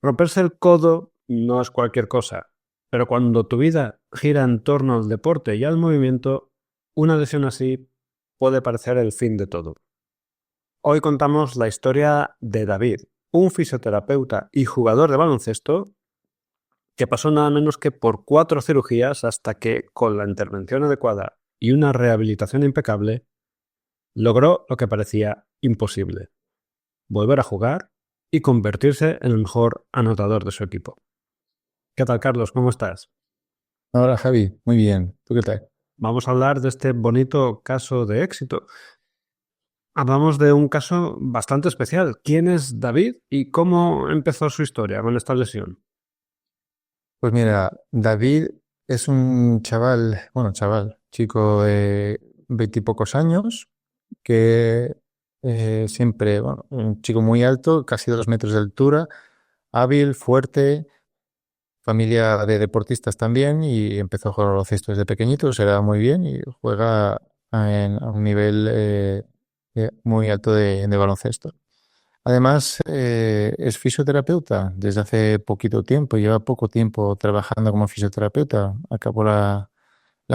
Romperse el codo no es cualquier cosa, pero cuando tu vida gira en torno al deporte y al movimiento, una lesión así puede parecer el fin de todo. Hoy contamos la historia de David, un fisioterapeuta y jugador de baloncesto que pasó nada menos que por 4 cirugías hasta que, con la intervención adecuada y una rehabilitación impecable, logró lo que parecía imposible: volver a jugar y convertirse en el mejor anotador de su equipo. ¿Qué tal, Carlos? ¿Cómo estás? Hola Javi, muy bien. ¿Tú qué tal? Vamos a hablar de este bonito caso de éxito. Hablamos de un caso bastante especial. ¿Quién es David y cómo empezó su historia con esta lesión? Pues mira, David es un chico de 20 y pocos años, que siempre, bueno, un chico muy alto, casi 2 metros de altura, hábil, fuerte, familia de deportistas también, y empezó a jugar al baloncesto desde pequeñito, se le da muy bien y juega a un nivel muy alto de baloncesto. Además, es fisioterapeuta desde hace poquito tiempo, lleva poco tiempo trabajando como fisioterapeuta, acabó la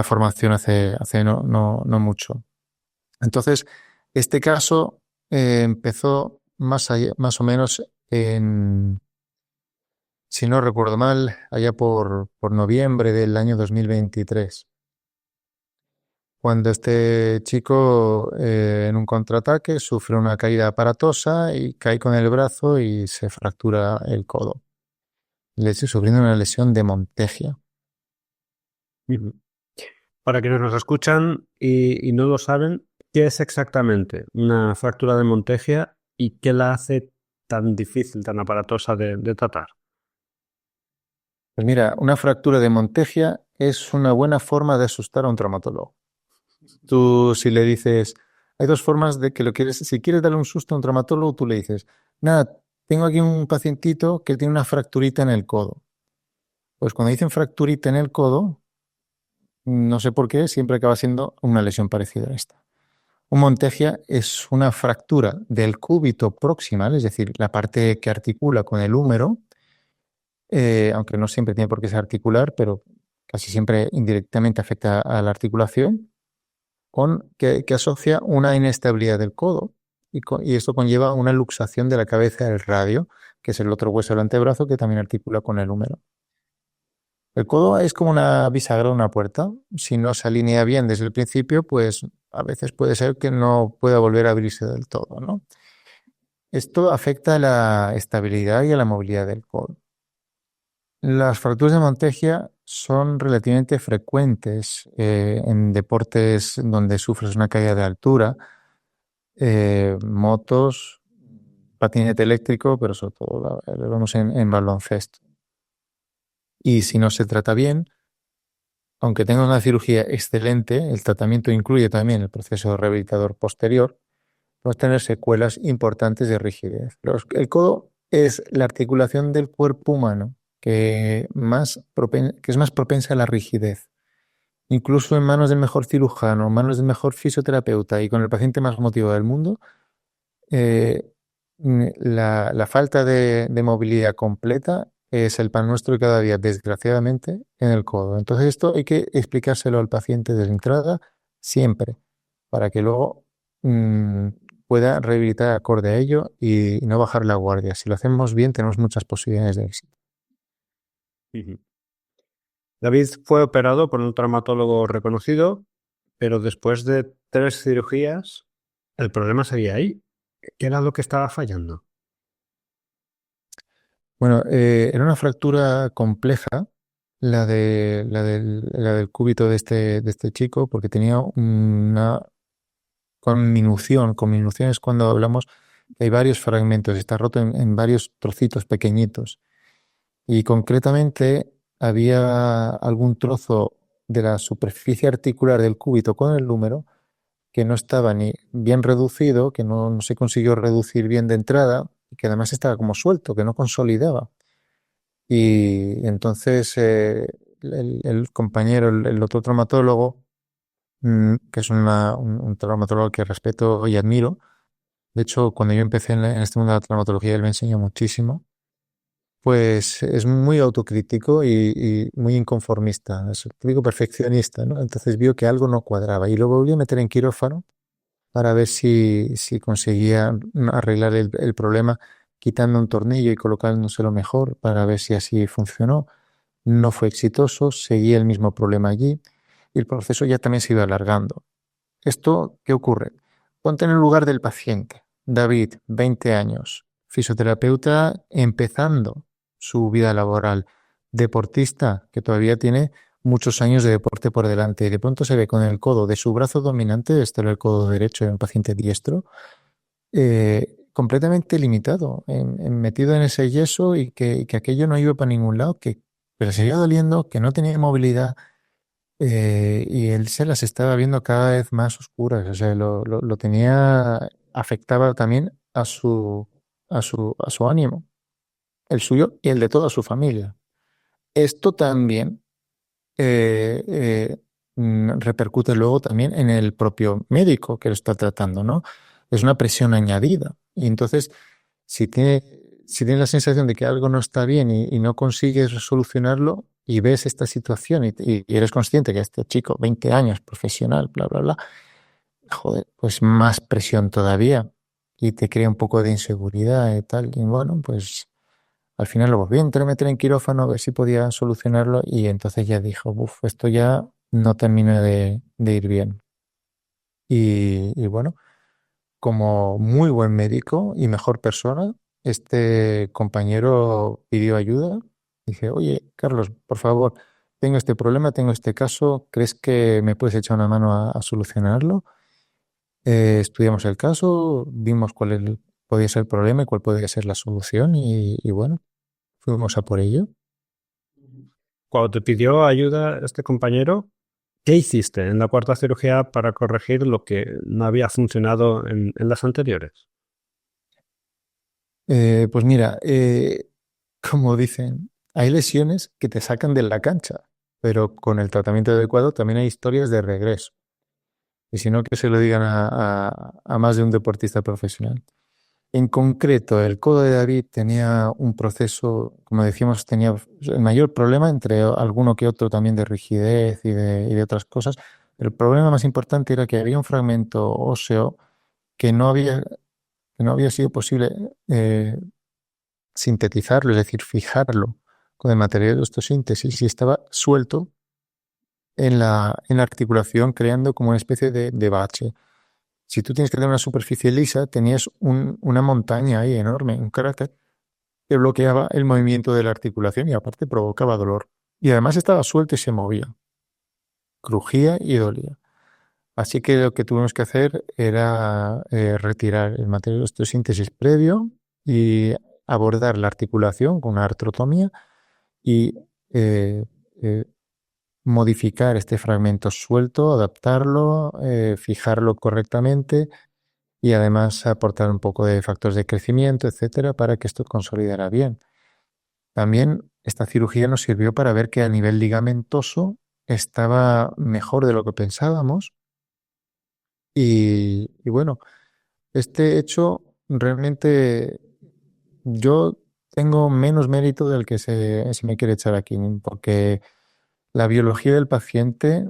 formación hace no mucho. Entonces, este caso empezó más o menos si no recuerdo mal, allá por noviembre del año 2023, cuando este chico en un contraataque sufre una caída aparatosa y cae con el brazo y se fractura el codo. Le estoy sufriendo una lesión de Montegia. Ujú. Para quienes nos escuchan y no lo saben, ¿qué es exactamente una fractura de Montegia y qué la hace tan difícil, tan aparatosa de tratar? Pues mira, una fractura de Montegia es una buena forma de asustar a un traumatólogo. Tú si le dices, hay dos formas de que lo quieres, si quieres darle un susto a un traumatólogo, tú le dices, nada, tengo aquí un pacientito que tiene una fracturita en el codo. Pues cuando dicen fracturita en el codo, no sé por qué, siempre acaba siendo una lesión parecida a esta. Un Montegia es una fractura del cúbito proximal, es decir, la parte que articula con el húmero, aunque no siempre tiene por qué ser articular, pero casi siempre indirectamente afecta a la articulación, que asocia una inestabilidad del codo y esto conlleva una luxación de la cabeza del radio, que es el otro hueso del antebrazo que también articula con el húmero. El codo es como una bisagra de una puerta. Si no se alinea bien desde el principio, pues a veces puede ser que no pueda volver a abrirse del todo, ¿no? Esto afecta a la estabilidad y a la movilidad del codo. Las fracturas de Montegia son relativamente frecuentes en deportes donde sufres una caída de altura, motos, patinete eléctrico, pero sobre todo lo vemos en baloncesto. Y si no se trata bien, aunque tenga una cirugía excelente, el tratamiento incluye también el proceso rehabilitador posterior, puedes tener secuelas importantes de rigidez. El codo es la articulación del cuerpo humano que es más propensa a la rigidez. Incluso en manos del mejor cirujano, en manos del mejor fisioterapeuta y con el paciente más motivado del mundo, eh, la falta de movilidad completa es el pan nuestro de cada día, desgraciadamente, en el codo. Entonces esto hay que explicárselo al paciente de entrada siempre, para que luego mm, pueda rehabilitar acorde a ello y no bajar la guardia. Si lo hacemos bien, tenemos muchas posibilidades de éxito. Ujú. David fue operado por un traumatólogo reconocido, pero después de 3 cirugías, el problema seguía ahí. ¿Qué era lo que estaba fallando? Bueno, era una fractura compleja, la del cúbito de este chico, porque tenía una conminución. Conminución es cuando hablamos que hay varios fragmentos, está roto en varios trocitos pequeñitos. Y concretamente había algún trozo de la superficie articular del cúbito con el húmero que no estaba ni bien reducido, que no se consiguió reducir bien de entrada, y que además estaba como suelto, que no consolidaba. Y entonces el compañero, el otro traumatólogo, que es un traumatólogo que respeto y admiro. De hecho, cuando yo empecé en este mundo de la traumatología, él me enseñó muchísimo. pues es muy autocrítico y muy inconformista, es digo perfeccionista, ¿no? Entonces vio que algo no cuadraba y lo volvió a meter en quirófano para ver si conseguía arreglar el problema quitando un tornillo y colocándoselo mejor para ver si así funcionó. No fue exitoso, seguía el mismo problema allí y el proceso ya también se iba alargando. ¿Esto qué ocurre? Ponte en el lugar del paciente. David, 20 años, fisioterapeuta empezando su vida laboral, deportista que todavía tiene muchos años de deporte por delante y de pronto se ve con el codo de su brazo dominante, este era el codo derecho de un paciente diestro, completamente limitado, metido en ese yeso y que aquello no iba para ningún lado, que le seguía doliendo, que no tenía movilidad y él se las estaba viendo cada vez más oscuras, o sea, lo tenía, afectaba también a su ánimo, el suyo y el de toda su familia. Esto también repercute luego también en el propio médico que lo está tratando, ¿no? Es una presión añadida. Y entonces, si tiene, si tienes la sensación de que algo no está bien y no consigues solucionarlo y ves esta situación y eres consciente que este chico, 20 años, profesional, bla, bla, bla, joder, pues más presión todavía y te crea un poco de inseguridad y tal. Y bueno, pues al final lo volví a meter en quirófano a ver si podía solucionarlo y entonces ya dijo, uff, esto ya no termina de ir bien. Y bueno, como muy buen médico y mejor persona, este compañero pidió ayuda. Dije, oye, Carlos, por favor, tengo este problema, tengo este caso, ¿crees que me puedes echar una mano a solucionarlo? Estudiamos el caso, vimos podía ser el problema y cuál podía ser la solución y bueno, fuimos a por ello. Cuando te pidió ayuda este compañero, ¿qué hiciste en la cuarta cirugía para corregir lo que no había funcionado en las anteriores? Pues mira, como dicen, hay lesiones que te sacan de la cancha, pero con el tratamiento adecuado también hay historias de regreso. Y si no, que se lo digan a más de un deportista profesional. En concreto, el codo de David tenía un proceso, como decíamos, tenía el mayor problema entre alguno que otro también de rigidez y de otras cosas. El problema más importante era que había un fragmento óseo que no había sido posible sintetizarlo, es decir, fijarlo con el material de osteosíntesis y estaba suelto en la articulación, creando como una especie de bache. Si tú tienes que tener una superficie lisa, tenías una montaña ahí enorme, un cráter que bloqueaba el movimiento de la articulación y aparte provocaba dolor. Y además estaba suelto y se movía, crujía y dolía. Así que lo que tuvimos que hacer era retirar el material de osteosíntesis previo y abordar la articulación con una artrotomía y eh, eh, modificar este fragmento suelto, adaptarlo, fijarlo correctamente y además aportar un poco de factores de crecimiento, etcétera, para que esto consolidara bien. También esta cirugía nos sirvió para ver que a nivel ligamentoso estaba mejor de lo que pensábamos y bueno, este hecho realmente yo tengo menos mérito del que se me quiere echar aquí, porque la biología del paciente,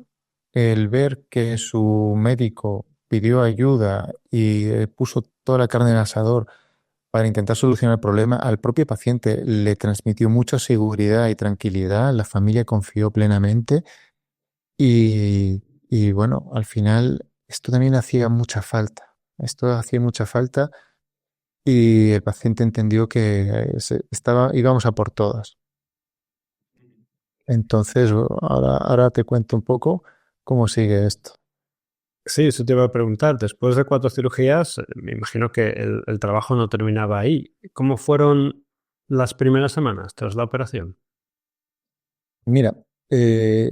el ver que su médico pidió ayuda y puso toda la carne en el asador para intentar solucionar el problema, al propio paciente le transmitió mucha seguridad y tranquilidad, la familia confió plenamente y bueno, al final esto también hacía mucha falta. Esto hacía mucha falta y el paciente entendió que íbamos a por todas. Entonces, ahora te cuento un poco cómo sigue esto. Sí, eso te iba a preguntar. Después de 4 cirugías, me imagino que el trabajo no terminaba ahí. ¿Cómo fueron las primeras semanas tras la operación? Mira, eh,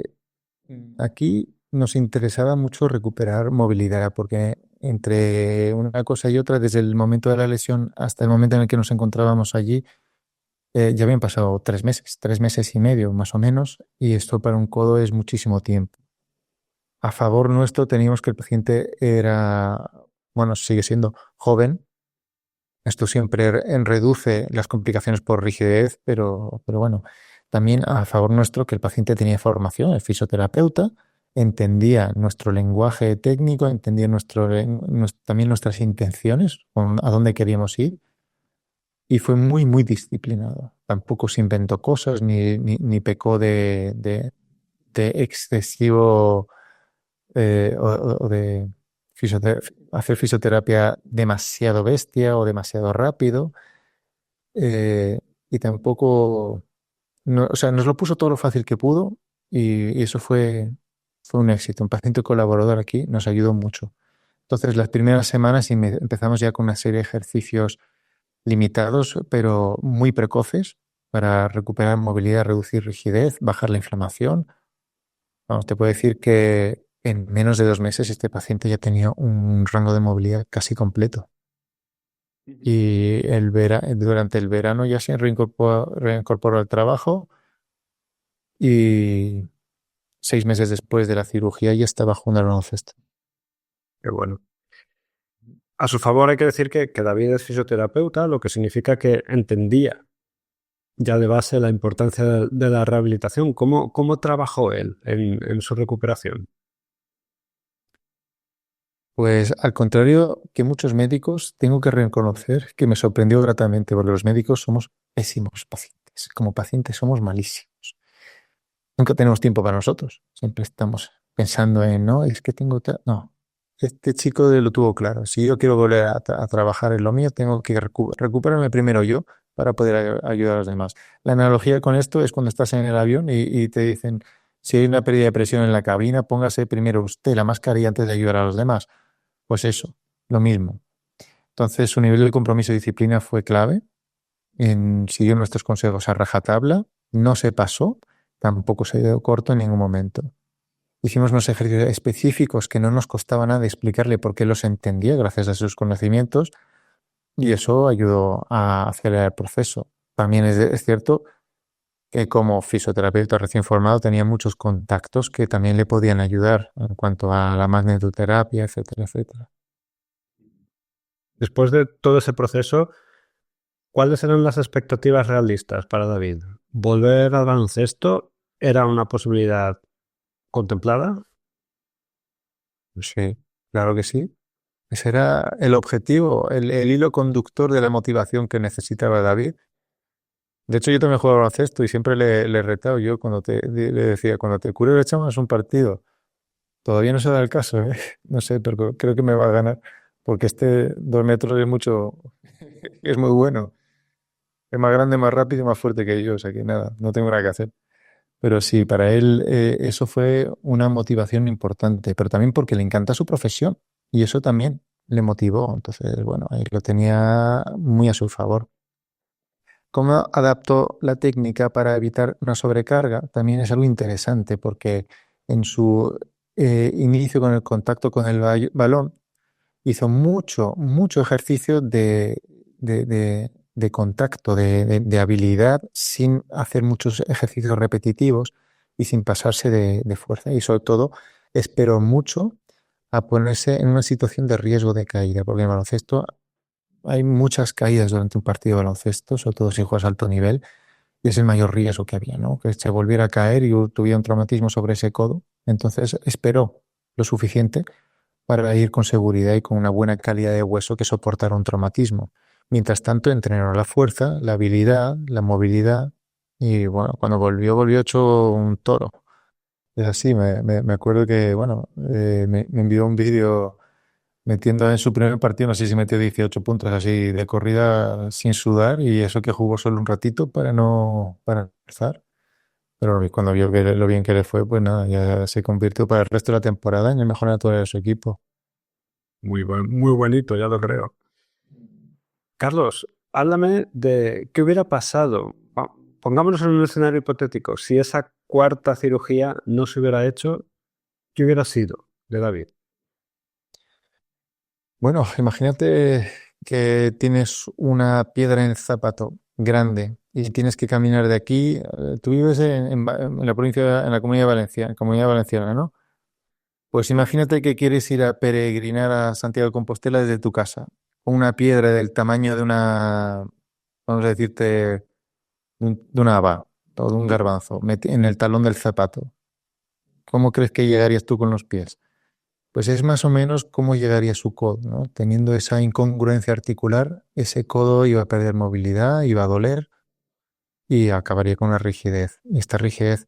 aquí nos interesaba mucho recuperar movilidad, porque entre una cosa y otra, desde el momento de la lesión hasta el momento en el que nos encontrábamos allí, ya habían pasado 3 meses, 3 meses y medio más o menos, y esto para un codo es muchísimo tiempo. A favor nuestro teníamos que el paciente era, bueno, sigue siendo joven, Esto siempre reduce las complicaciones por rigidez, pero bueno, también a favor nuestro que el paciente tenía formación, el fisioterapeuta entendía nuestro lenguaje técnico, entendía también nuestras intenciones, a dónde queríamos ir, y fue muy, muy disciplinado. Tampoco se inventó cosas ni pecó de excesivo o de hacer fisioterapia demasiado bestia o demasiado rápido. eh, y tampoco, o sea, nos lo puso todo lo fácil que pudo y eso fue un éxito. Un paciente colaborador aquí nos ayudó mucho. Entonces, las primeras semanas empezamos ya con una serie de ejercicios limitados, pero muy precoces para recuperar movilidad, reducir rigidez, bajar la inflamación. Vamos, te puedo decir que en menos de 2 meses este paciente ya tenía un rango de movilidad casi completo. Y durante el verano ya se reincorporó al trabajo y 6 meses después de la cirugía ya estaba jugando al baloncesto. Qué bueno. A su favor hay que decir que David es fisioterapeuta, lo que significa que entendía ya de base la importancia de la rehabilitación. ¿Cómo trabajó él en su recuperación? Pues al contrario que muchos médicos, tengo que reconocer que me sorprendió gratamente porque los médicos somos pésimos pacientes. Como pacientes somos malísimos. Nunca tenemos tiempo para nosotros. Siempre estamos pensando en, no, es que tengo... No, este chico lo tuvo claro. Si yo quiero volver a trabajar en lo mío, tengo que recuperarme primero yo para poder ayudar a los demás. La analogía con esto es cuando estás en el avión y te dicen, si hay una pérdida de presión en la cabina, póngase primero usted la mascarilla antes de ayudar a los demás. Pues eso, lo mismo. Entonces, su nivel de compromiso y disciplina fue clave. Siguió nuestros consejos a rajatabla, no se pasó, tampoco se dio corto en ningún momento. Hicimos unos ejercicios específicos que no nos costaba nada explicarle por qué los entendía gracias a sus conocimientos y eso ayudó a acelerar el proceso. También es cierto que como fisioterapeuta recién formado tenía muchos contactos que también le podían ayudar en cuanto a la magnetoterapia, etcétera, etcétera. Después de todo ese proceso, ¿cuáles eran las expectativas realistas para David? ¿Volver al baloncesto era una posibilidad contemplada? Sí, claro que sí. Ese era el objetivo, el hilo conductor de la motivación que necesitaba David. De hecho, yo también juego al baloncesto y siempre le he retado yo le decía, cuando te cure le echamos un partido. Todavía no se da el caso, ¿eh? No sé, pero creo que me va a ganar, porque este 2 metros es mucho, es muy bueno. Es más grande, más rápido y más fuerte que yo, o sea que nada, no tengo nada que hacer. Pero sí, para él eso fue una motivación importante, pero también porque le encanta su profesión y eso también le motivó. Entonces, bueno, ahí lo tenía muy a su favor. ¿Cómo adaptó la técnica para evitar una sobrecarga? También es algo interesante porque en su inicio con el contacto con el balón hizo mucho, mucho ejercicio de contacto, de habilidad, sin hacer muchos ejercicios repetitivos y sin pasarse de fuerza. Y sobre todo, esperó mucho a ponerse en una situación de riesgo de caída, porque en el baloncesto hay muchas caídas durante un partido de baloncesto, sobre todo si juegas a alto nivel, y es el mayor riesgo que había, ¿no? Que se volviera a caer y tuviera un traumatismo sobre ese codo. Entonces esperó lo suficiente para ir con seguridad y con una buena calidad de hueso que soportara un traumatismo. Mientras tanto, entrenaron la fuerza, la habilidad, la movilidad y bueno, cuando volvió hecho un toro. Es así, me acuerdo que, bueno, me envió un vídeo metiendo en su primer partido, no sé si metió 18 puntos así de corrida sin sudar y eso que jugó solo un ratito para empezar. Pero cuando vio lo bien que le fue, pues nada, ya se convirtió para el resto de la temporada en el mejor natural de su equipo. Muy bonito, ya lo creo. Carlos, háblame de qué hubiera pasado. Pongámonos en un escenario hipotético. Si esa cuarta cirugía no se hubiera hecho, ¿qué hubiera sido de David? Bueno, imagínate que tienes una piedra en el zapato grande y tienes que caminar de aquí. Tú vives en la provincia, en la Comunidad Valenciana, ¿no? Pues imagínate que quieres ir a peregrinar a Santiago de Compostela desde tu casa. una piedra del tamaño de una, vamos a decirte, de una haba o de un garbanzo en el talón del zapato. ¿Cómo crees que llegarías tú con los pies? Pues es más o menos cómo llegaría su codo, ¿no? Teniendo esa incongruencia articular, ese codo iba a perder movilidad, iba a doler y acabaría con una rigidez. Y esta rigidez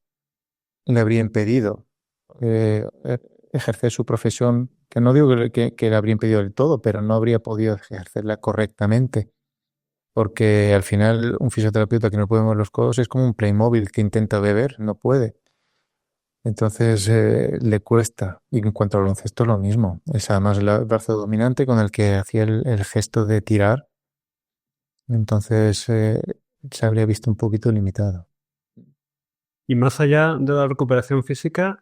le habría impedido ejercer su profesión, que no digo que le habría impedido del todo, pero no habría podido ejercerla correctamente. Porque al final un fisioterapeuta que no puede mover los codos es como un Playmobil que intenta beber, no puede. Entonces le cuesta. Y en cuanto al baloncesto, lo mismo. Es además el brazo dominante con el que hacía el gesto de tirar. Entonces se habría visto un poquito limitado. Y más allá de la recuperación física,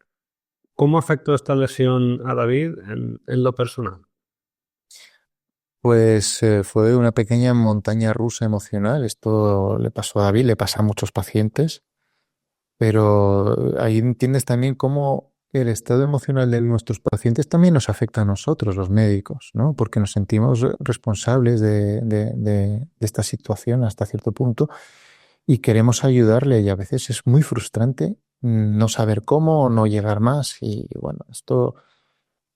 ¿cómo afectó esta lesión a David en lo personal? Pues fue una pequeña montaña rusa emocional. Esto le pasó a David, le pasa a muchos pacientes. Pero ahí entiendes también cómo el estado emocional de nuestros pacientes también nos afecta a nosotros, los médicos, ¿no? Porque nos sentimos responsables de esta situación hasta cierto punto y queremos ayudarle y a veces es muy frustrante no saber cómo o no llegar más y bueno, esto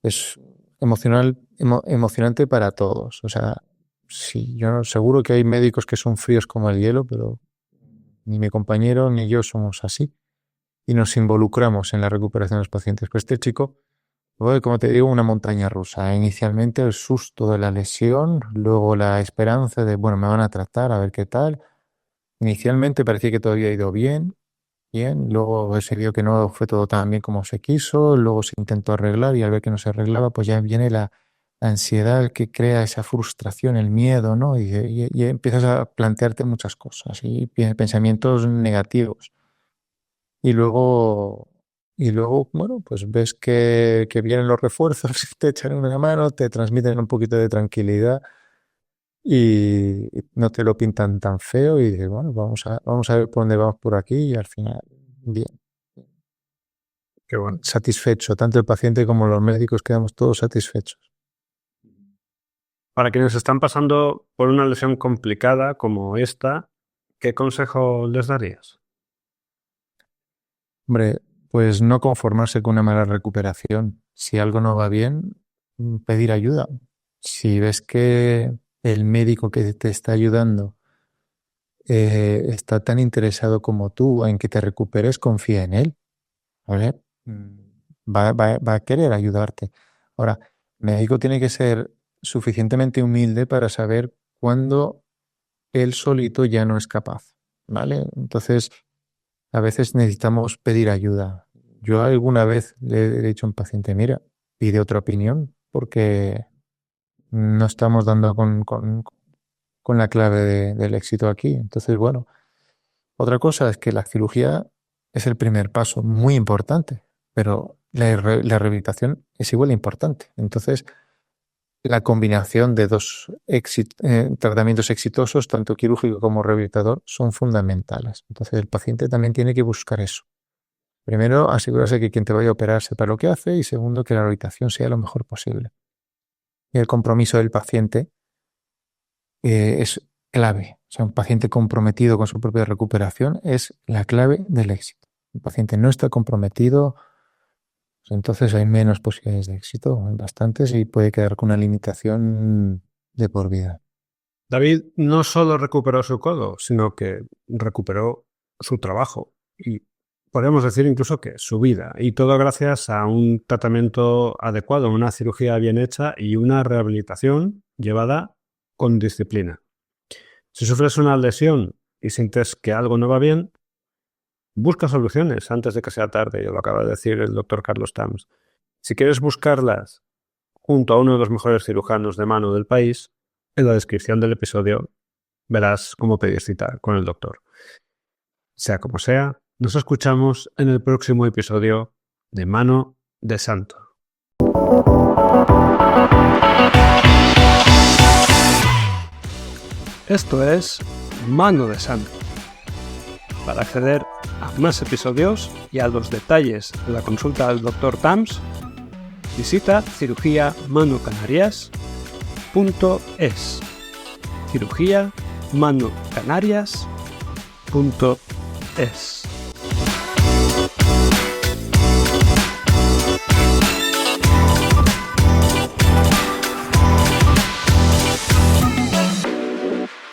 es emocionante para todos. O sea, sí, yo seguro que hay médicos que son fríos como el hielo, pero ni mi compañero ni yo somos así y nos involucramos en la recuperación de los pacientes. Pues este chico fue, como te digo, una montaña rusa. Inicialmente el susto de la lesión, luego la esperanza de, bueno, me van a tratar, a ver qué tal. Inicialmente parecía que todo había ido bien, luego se vio que no fue todo tan bien como se quiso, luego se intentó arreglar y al ver que no se arreglaba, pues ya viene la ansiedad que crea esa frustración, el miedo, ¿no? Y empiezas a plantearte muchas cosas y pensamientos negativos. Y luego, bueno, pues ves que vienen los refuerzos, te echan una mano, te transmiten un poquito de tranquilidad y no te lo pintan tan feo y dices, bueno, vamos a ver por dónde vamos por aquí y al final, bien, Qué bueno. satisfecho, tanto el paciente como los médicos quedamos todos satisfechos. Para quienes están pasando por una lesión complicada como esta, ¿qué consejo les darías? Hombre, pues no conformarse con una mala recuperación. Si algo no va bien, pedir ayuda. Si ves que el médico que te está ayudando está tan interesado como tú en que te recuperes, confía en él. ¿Vale? Va a querer ayudarte. Ahora, el médico tiene que ser suficientemente humilde para saber cuándo él solito ya no es capaz. ¿Vale? Entonces, a veces necesitamos pedir ayuda. Yo alguna vez le he dicho a un paciente, mira, pide otra opinión porque no estamos dando con la clave del éxito aquí. Entonces, bueno, otra cosa es que la cirugía es el primer paso, muy importante, pero la rehabilitación es igual de importante. Entonces, la combinación de dos tratamientos exitosos, tanto quirúrgico como rehabilitador, son fundamentales. Entonces, el paciente también tiene que buscar eso. Primero, asegurarse que quien te vaya a operar sepa lo que hace y segundo, que la rehabilitación sea lo mejor posible. Y el compromiso del paciente es clave. O sea, un paciente comprometido con su propia recuperación es la clave del éxito. El paciente no está comprometido, pues entonces hay menos posibilidades de éxito, hay bastantes, y puede quedar con una limitación de por vida. David no solo recuperó su codo, sino que recuperó su trabajo y podríamos decir incluso que su vida. Y todo gracias a un tratamiento adecuado, una cirugía bien hecha y una rehabilitación llevada con disciplina. Si sufres una lesión y sientes que algo no va bien, busca soluciones antes de que sea tarde, ya lo acaba de decir el doctor Carlos Tams. Si quieres buscarlas junto a uno de los mejores cirujanos de mano del país, en la descripción del episodio verás cómo pedir cita con el doctor. Sea como sea, nos escuchamos en el próximo episodio de Mano de Santo. Esto es Mano de Santo. Para acceder a más episodios y a los detalles de la consulta del Dr. Tams, visita cirugiamanocanarias.com. cirugiamancanarias.es. cirugiamancanarias.es